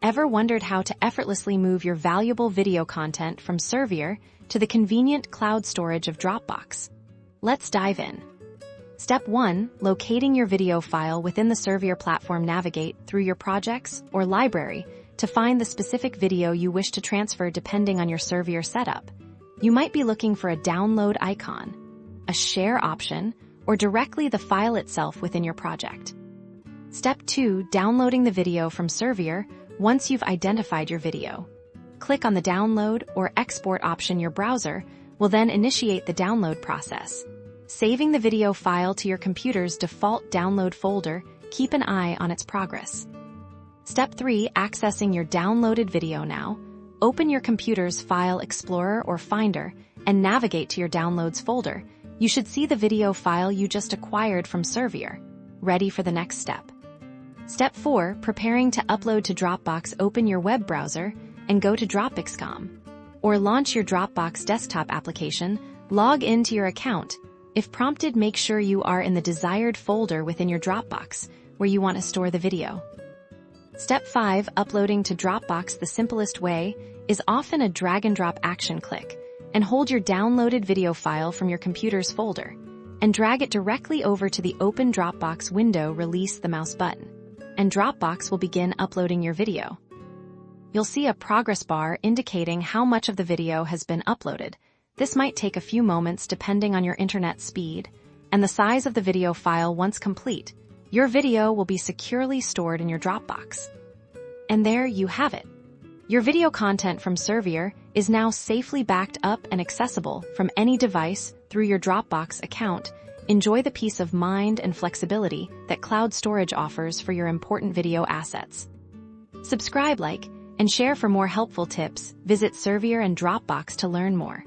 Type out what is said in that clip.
Ever wondered how to effortlessly move your valuable video content from Servier to the convenient cloud storage of Dropbox? Let's dive in. Step 1. Locating your video file within the Servier platform. Navigate through your projects or library to find the specific video you wish to transfer depending on your Servier setup. You might be looking for a download icon, a share option, or directly the file itself within your project. Step 2. Downloading the video from Servier. Once you've identified your video, click on the download or export option. Your browser will then initiate the download process, saving the video file to your computer's default download folder. Keep an eye on its progress. Step 3. Accessing your downloaded video. Now, open your computer's File Explorer or Finder and navigate to your Downloads folder. You should see the video file you just acquired from Servier, ready for the next step. Step 4. Preparing to upload to Dropbox. Open your web browser and go to Dropbox.com. Or launch your Dropbox desktop application. Log into your account. If prompted, make sure you are in the desired folder within your Dropbox where you want to store the video. Step 5. Uploading to Dropbox. The simplest way is often a drag-and-drop action. Click and hold your downloaded video file from your computer's folder and drag it directly over to the open Dropbox window. Release the mouse button, and Dropbox will begin uploading your video. You'll see a progress bar indicating how much of the video has been uploaded. This might take a few moments depending on your internet speed and the size of the video file. Once complete, your video will be securely stored in your Dropbox. And there you have it. Your video content from Servier is now safely backed up and accessible from any device through your Dropbox account. Enjoy the peace of mind and flexibility that cloud storage offers for your important video assets. Subscribe, like, and share for more helpful tips. Visit Servier and Dropbox to learn more.